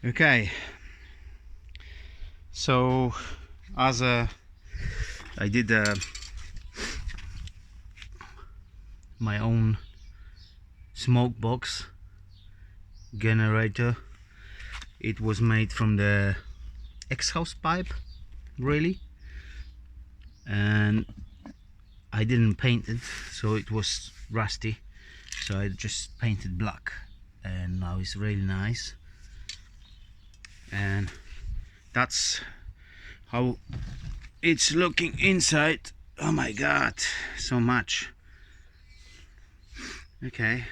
Okay, so as I did my own smoke box generator. It was made from the exhaust pipe, really, and I didn't paint it, so it was rusty, so I just painted black, and now it's really nice. And that's how it's looking inside. Oh my god, so much. Okay,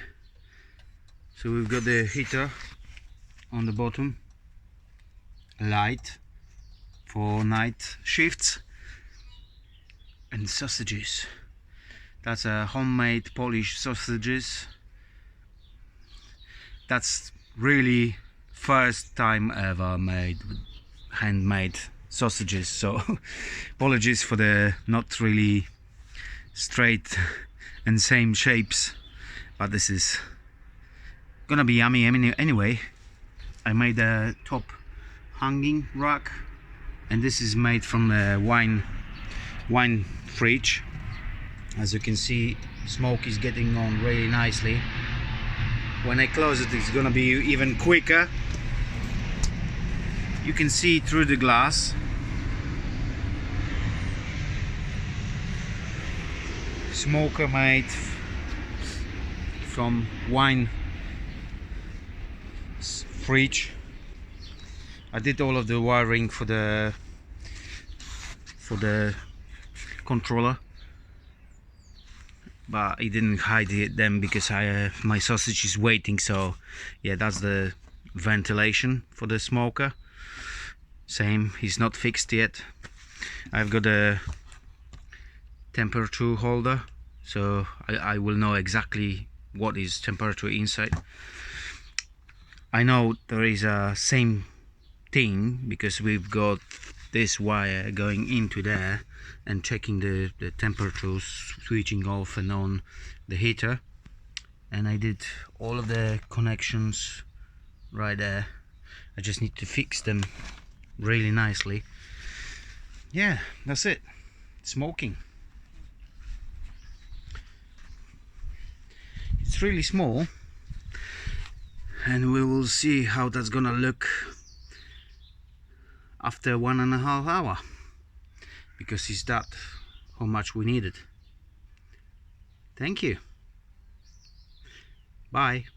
so we've got the heater on the bottom, light for night shifts, and sausages. That's a homemade Polish sausages. That's really first time ever made handmade sausages, so apologies for the not really straight and same shapes, but this is gonna be yummy anyway. I made a top hanging rack, and this is made from the wine fridge. As you can see, smoke is getting on really nicely. When I close it, it's gonna be even quicker. You can see through the glass. Smoker made from wine fridge. I did all of the wiring for the controller, but it didn't hide them because my sausage is waiting. So yeah, that's the ventilation for the smoker. Same, he's not fixed yet. I've got a temperature holder, so I will know exactly what is temperature inside. I know there is a same thing because we've got this wire going into there and checking the temperatures, switching off and on the heater, and I did all of the connections right there. I just need to fix them really nicely. Yeah, that's it. Smoking. It's really small, and we will see how that's gonna look after 1.5 hours, because it's that how much we needed. Thank you. Bye.